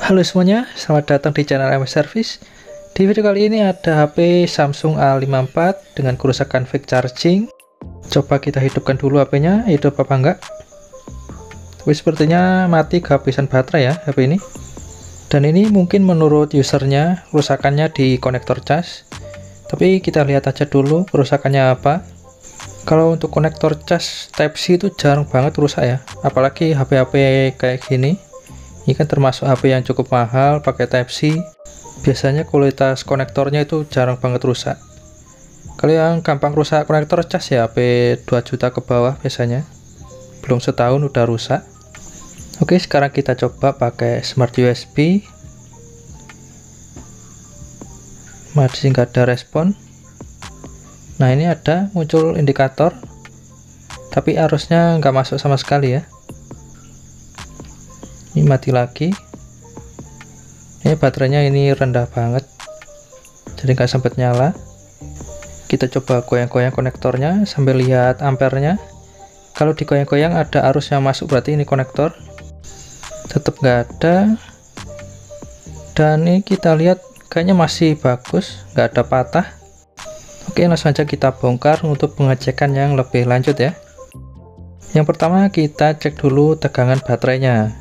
Halo semuanya, selamat datang di channel MS Service. Di video kali ini ada HP Samsung A54 dengan kerusakan fake charging. Coba kita hidupkan dulu HP-nya, hidup apa enggak. Tapi sepertinya mati kehabisan baterai ya HP ini. Dan ini mungkin menurut usernya kerusakannya di konektor cas. Tapi kita lihat aja dulu kerusakannya apa. Kalau untuk konektor cas Type-C itu jarang banget rusak ya, apalagi HP-HP kayak gini. Ini kan termasuk HP yang cukup mahal, pakai Type-C. Biasanya kualitas konektornya itu jarang banget rusak. Kalau yang gampang rusak konektor cas ya HP 2 juta ke bawah biasanya. Belum setahun udah rusak. Oke, sekarang kita coba pakai Smart USB. Masih nggak ada respon. Nah, ini ada muncul indikator. Tapi arusnya nggak masuk sama sekali ya. Ini mati lagi. Ini baterainya ini rendah banget, jadi nggak sempat nyala. Kita coba goyang-goyang konektornya sambil lihat ampernya. Kalau digoyang-goyang ada arus yang masuk, berarti ini konektor. Tetap nggak ada. Dan ini kita lihat kayaknya masih bagus, nggak ada patah. Oke, langsung aja kita bongkar untuk pengecekan yang lebih lanjut ya. Yang pertama kita cek dulu tegangan baterainya.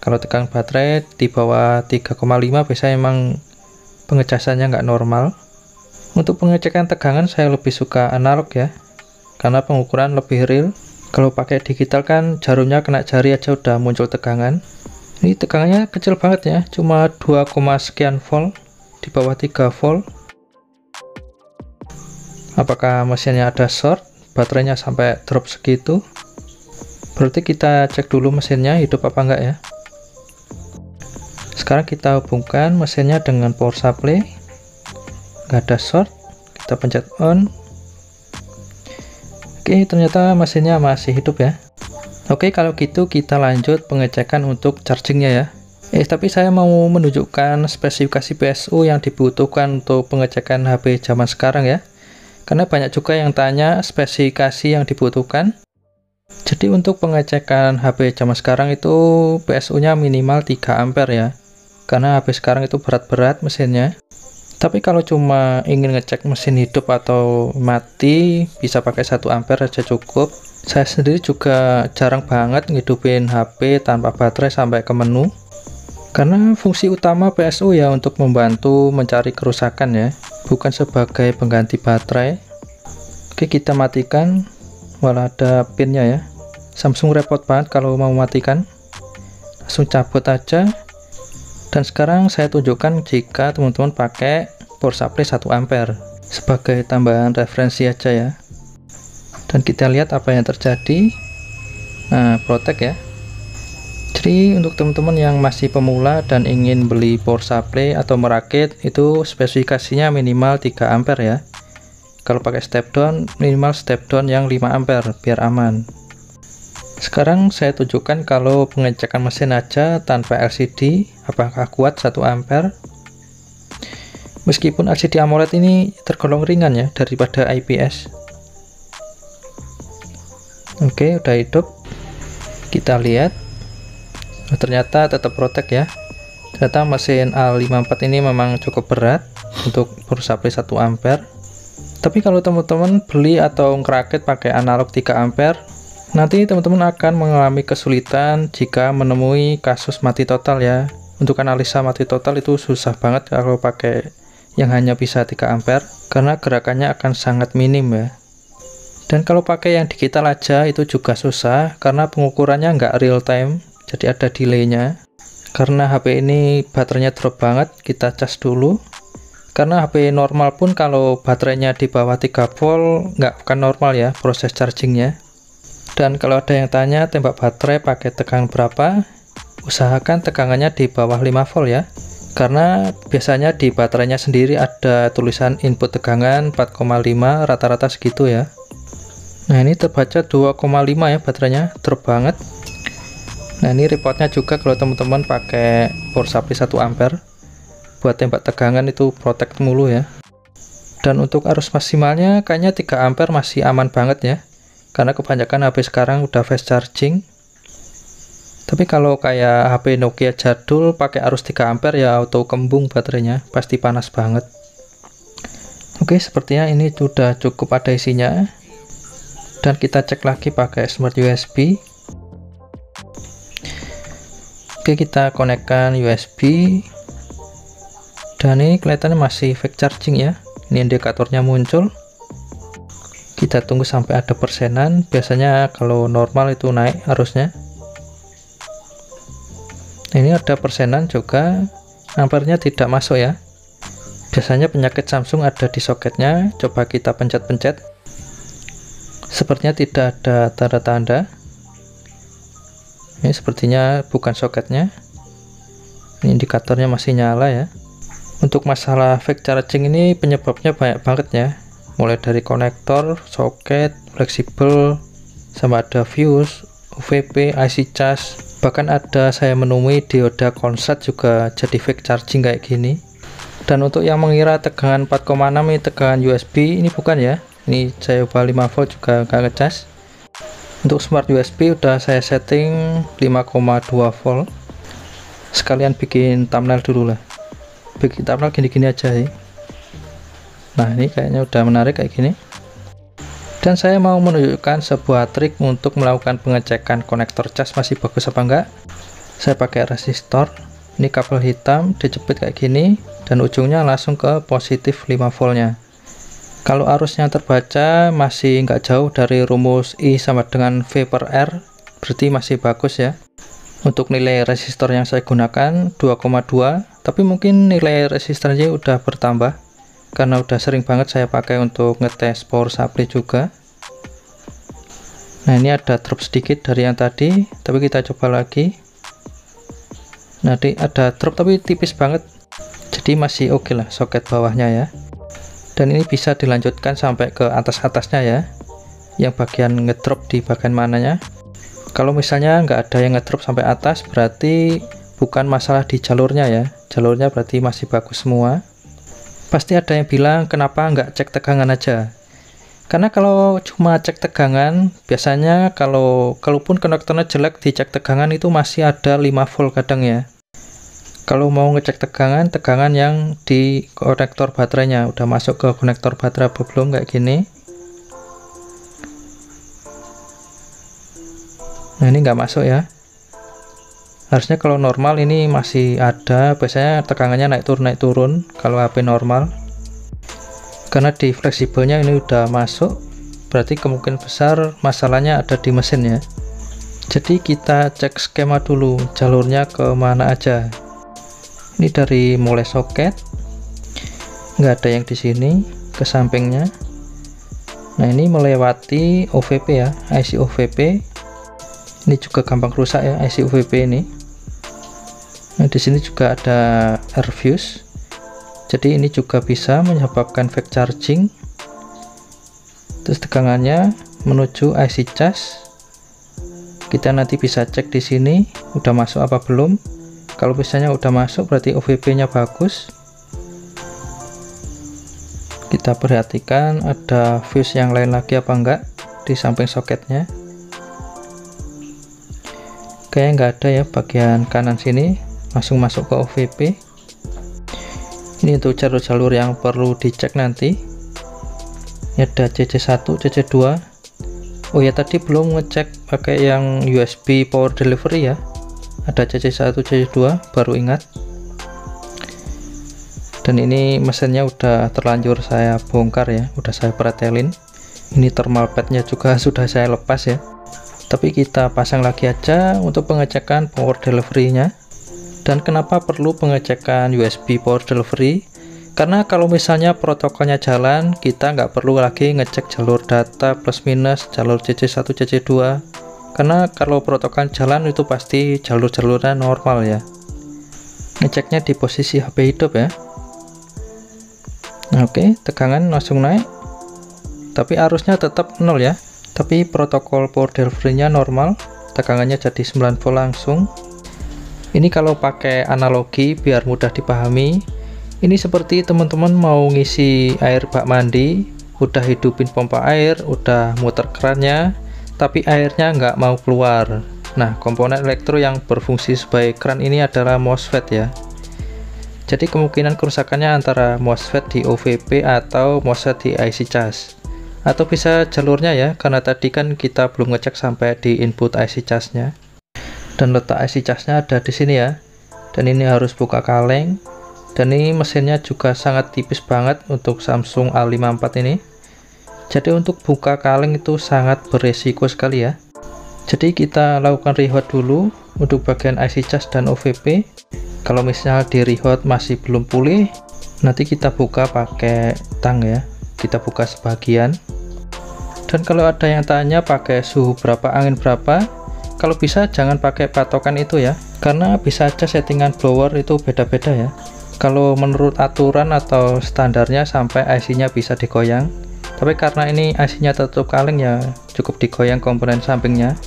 Kalau tegangan baterai di bawah 3,5 biasanya emang pengecasannya nggak normal. Untuk pengecekan tegangan saya lebih suka analog ya, karena pengukuran lebih real. Kalau pakai digital kan jarumnya kena jari aja udah muncul tegangan. Ini tegangannya kecil banget ya, cuma 2, sekian volt, di bawah 3 volt. Apakah mesinnya ada short, baterainya sampai drop segitu? Berarti kita cek dulu mesinnya hidup apa enggak ya. Sekarang kita hubungkan mesinnya dengan power supply. Nggak ada short, kita pencet on. Oke, ternyata mesinnya masih hidup ya. Oke, kalau gitu kita lanjut pengecekan untuk chargingnya ya. Tapi saya mau menunjukkan spesifikasi PSU yang dibutuhkan untuk pengecekan HP zaman sekarang ya, karena banyak juga yang tanya spesifikasi yang dibutuhkan. Jadi untuk pengecekan HP zaman sekarang itu PSU nya minimal 3 ampere ya, karena HP sekarang itu berat-berat mesinnya. Tapi kalau cuma ingin ngecek mesin hidup atau mati, bisa pakai 1 ampere aja cukup. Saya sendiri juga jarang banget ngidupin HP tanpa baterai sampai ke menu, karena fungsi utama PSU ya untuk membantu mencari kerusakan ya, bukan sebagai pengganti baterai. Oke, kita matikan. Walau ada pinnya ya. Samsung repot banget kalau mau matikan, langsung cabut aja. Dan sekarang saya tunjukkan jika teman-teman pakai power supply 1 ampere sebagai tambahan referensi aja ya. Dan kita lihat apa yang terjadi. Nah, protect ya. Jadi untuk teman-teman yang masih pemula dan ingin beli power supply atau merakit, itu spesifikasinya minimal 3 ampere ya. Kalau pakai step down, minimal step down yang 5 ampere biar aman. Sekarang saya tunjukkan kalau pengecekan mesin aja tanpa LCD, apakah kuat 1 ampere. Meskipun LCD AMOLED ini tergolong ringan ya daripada IPS. Oke, udah hidup. Kita lihat. Ternyata tetap protect ya. Ternyata mesin A54 ini memang cukup berat untuk power supply 1 ampere. Tapi kalau teman-teman beli atau ngerakit pakai analog 3 ampere, nanti teman-teman akan mengalami kesulitan jika menemui kasus mati total ya. Untuk analisa mati total itu susah banget kalau pakai yang hanya bisa 3 ampere, karena gerakannya akan sangat minim ya. Dan kalau pakai yang digital aja itu juga susah, karena pengukurannya nggak real time, jadi ada delaynya. Karena HP ini baterainya drop banget, kita cas dulu. Karena HP normal pun kalau baterainya di bawah 3 volt nggak akan normal ya proses chargingnya. Dan kalau ada yang tanya tembak baterai pakai tegangan berapa, usahakan tegangannya di bawah 5 volt ya, karena biasanya di baterainya sendiri ada tulisan input tegangan 4,5, rata-rata segitu ya. Nah, ini terbaca 2,5 ya, baterainya drop banget. Nah, ini reportnya juga kalau teman-teman pakai power supply 1 ampere, buat tembak tegangan itu protect mulu ya. Dan untuk arus maksimalnya kayaknya 3 ampere masih aman banget ya, karena kebanyakan HP sekarang udah fast charging. Tapi kalau kayak HP Nokia jadul pakai arus 3 ampere ya auto kembung baterainya, pasti panas banget. Oke, sepertinya ini sudah cukup ada isinya. Dan kita cek lagi pakai Smart USB. Oke, kita konekkan USB. Dan ini kelihatannya masih fast charging ya. Ini indikatornya muncul. Kita tunggu sampai ada persenan. Biasanya kalau normal itu naik arusnya. Nah, ini ada persenan juga. Ampernya tidak masuk ya. Biasanya penyakit Samsung ada di soketnya. Coba kita pencet-pencet. Sepertinya tidak ada tanda-tanda. Ini sepertinya bukan soketnya. Ini indikatornya masih nyala ya. Untuk masalah fast charging ini penyebabnya banyak banget ya. Mulai dari konektor, soket, fleksibel, sama ada fuse, UVP, IC charge. Bahkan ada saya menemui dioda konslet juga jadi fast charging kayak gini. Dan untuk yang mengira tegangan 4,6 ini tegangan USB, ini bukan ya. Ini saya ubah 5 volt juga nggak ngecas. Untuk Smart USB udah saya setting 5,2 volt. Sekalian bikin thumbnail dulu lah. Bikin thumbnail gini-gini aja sih. Nah, ini kayaknya udah menarik kayak gini. Dan saya mau menunjukkan sebuah trik untuk melakukan pengecekan konektor cas masih bagus apa enggak. Saya pakai resistor. Ini kabel hitam dijepit kayak gini dan ujungnya langsung ke positif 5 voltnya. Kalau arusnya terbaca masih nggak jauh dari rumus I sama dengan V per R, berarti masih bagus ya. Untuk nilai resistor yang saya gunakan 2,2, tapi mungkin nilai resistornya udah bertambah karena udah sering banget saya pakai untuk ngetes power supply juga. Nah, ini ada drop sedikit dari yang tadi, tapi kita coba lagi. Nanti ada drop tapi tipis banget, jadi masih oke lah soket bawahnya ya. Dan ini bisa dilanjutkan sampai ke atas-atasnya ya, yang bagian ngedrop di bagian mananya. Kalau misalnya nggak ada yang ngedrop sampai atas, berarti bukan masalah di jalurnya ya, jalurnya berarti masih bagus semua. Pasti ada yang bilang kenapa nggak cek tegangan aja, karena kalau cuma cek tegangan, biasanya kalaupun konektornya jelek dicek tegangan itu masih ada 5 volt kadang ya. Kalau mau ngecek tegangan yang di konektor baterainya udah masuk ke konektor baterai apa belum kayak gini. Nah, ini nggak masuk ya. Harusnya kalau normal ini masih ada, biasanya tegangannya naik turun kalau HP normal. Karena di fleksibelnya ini udah masuk, berarti kemungkinan besar masalahnya ada di mesin ya. Jadi kita cek skema dulu jalurnya ke mana aja. Ini dari mulai soket, nggak ada yang di sini, ke sampingnya. Nah, ini melewati OVP ya, IC OVP. Ini juga gampang rusak ya IC OVP ini. Nah, di sini juga ada air fuse. Jadi ini juga bisa menyebabkan fast charging. Terus tegangannya menuju IC charge. Kita nanti bisa cek di sini udah masuk apa belum. Kalau misalnya udah masuk berarti OVP-nya bagus. Kita perhatikan ada fuse yang lain lagi apa enggak di samping soketnya. Kayaknya nggak ada ya, bagian kanan sini langsung masuk ke OVP. Ini untuk jalur-jalur yang perlu dicek nanti. Ini ada CC1, CC2. Oh ya, tadi belum ngecek pakai yang USB power delivery ya. Ada CC1, CC2, baru ingat. Dan ini mesinnya udah terlanjur saya bongkar ya, udah saya pretelin. Ini thermal padnya juga sudah saya lepas ya. Tapi kita pasang lagi aja untuk pengecekan power delivery-nya. Dan kenapa perlu pengecekan USB power delivery? Karena kalau misalnya protokolnya jalan, kita nggak perlu lagi ngecek jalur data plus minus, jalur CC1, CC2. Karena kalau protokol jalan itu pasti jalur-jalurnya normal ya. Ngeceknya di posisi HP hidup ya. Nah, oke, tegangan langsung naik. Tapi arusnya tetap 0 ya. Tapi protokol power delivery-nya normal, tegangannya jadi 9 volt langsung. Ini kalau pakai analogi biar mudah dipahami. Ini seperti teman-teman mau ngisi air bak mandi, udah hidupin pompa air, udah muter kerannya, tapi airnya nggak mau keluar. Nah, komponen elektro yang berfungsi sebagai keran ini adalah MOSFET ya. Jadi kemungkinan kerusakannya antara MOSFET di OVP atau MOSFET di IC cas. Atau bisa jalurnya ya, karena tadi kan kita belum ngecek sampai di input IC casnya. Dan letak IC casnya ada di sini ya. Dan ini harus buka kaleng. Dan ini mesinnya juga sangat tipis banget untuk Samsung A54 ini. Jadi untuk buka kaleng itu sangat beresiko sekali ya. Jadi kita lakukan rehot dulu untuk bagian IC cas dan OVP. Kalau misalnya di rehot masih belum pulih, nanti kita buka pakai tang ya. Kita buka sebagian. Dan kalau ada yang tanya pakai suhu berapa, angin berapa, kalau bisa jangan pakai patokan itu ya. Karena bisa aja settingan blower itu beda-beda ya. Kalau menurut aturan atau standarnya sampai IC-nya bisa digoyang. Tapi karena ini IC-nya tertutup kaleng ya, cukup digoyang komponen sampingnya.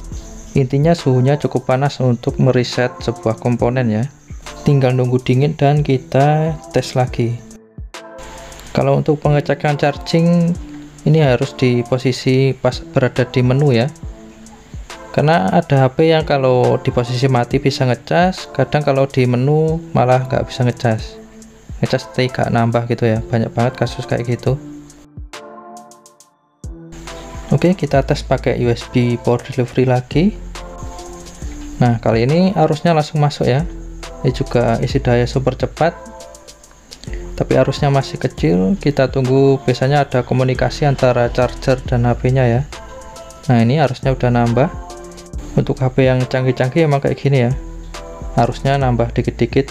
Intinya suhunya cukup panas untuk mereset sebuah komponen ya. Tinggal nunggu dingin dan kita tes lagi. Kalau untuk pengecekan charging, ini harus di posisi pas berada di menu ya. Karena ada HP yang kalau di posisi mati bisa ngecas, kadang kalau di menu malah nggak bisa ngecas. Ngecas gak nambah gitu ya, banyak banget kasus kayak gitu. Oke, kita tes pakai USB power delivery lagi. Nah, kali ini arusnya langsung masuk ya. Ini juga isi daya super cepat. Tapi arusnya masih kecil, kita tunggu, biasanya ada komunikasi antara charger dan HP-nya ya. Nah, ini arusnya udah nambah. Untuk HP yang canggih-canggih emang kayak gini ya. Arusnya nambah dikit-dikit.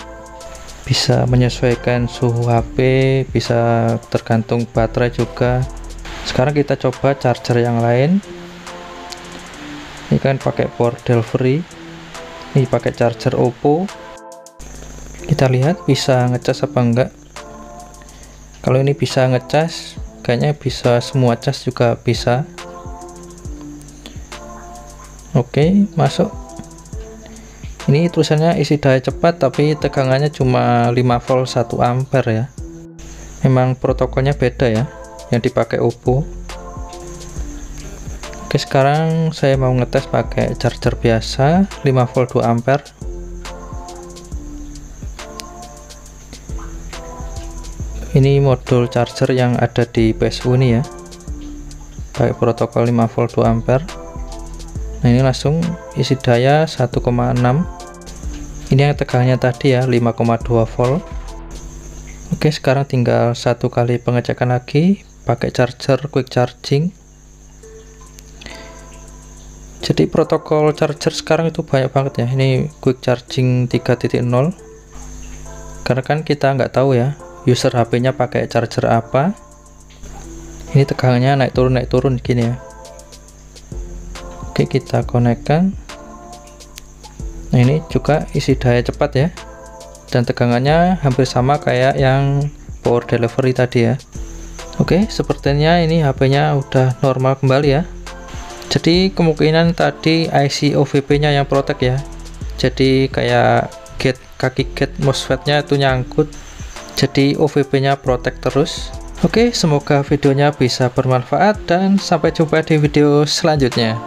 Bisa menyesuaikan suhu HP, bisa tergantung baterai juga. Sekarang kita coba charger yang lain. Ini kan pakai power delivery. Ini pakai charger Oppo. Kita lihat bisa ngecas apa enggak. Kalau ini bisa ngecas, kayaknya bisa semua cas juga bisa. Oke, masuk. Ini tulisannya isi daya cepat, tapi tegangannya cuma 5 volt 1 ampere ya. Memang protokolnya beda ya, yang dipakai Oppo. Oke, sekarang saya mau ngetes pakai charger biasa 5 volt 2 ampere. Ini modul charger yang ada di PSU ini ya, pakai protokol 5 volt 2 ampere. Nah, ini langsung isi daya 1,6. Ini yang tegangannya tadi ya, 5,2 volt. Oke, sekarang tinggal satu kali pengecekan lagi pakai charger quick charging. Jadi protokol charger sekarang itu banyak banget ya. Ini quick charging 3.0. Karena kan kita nggak tahu ya user HP-nya pakai charger apa. Ini tegangannya naik turun gini ya. Oke, kita konekkan. Nah, ini juga isi daya cepat ya. Dan tegangannya hampir sama kayak yang power delivery tadi ya. Oke, sepertinya ini HP-nya udah normal kembali ya. Jadi kemungkinan tadi IC OVP-nya yang protek ya. Jadi kayak kaki gate MOSFET-nya itu nyangkut. Jadi OVP-nya protek terus. Oke, semoga videonya bisa bermanfaat dan sampai jumpa di video selanjutnya.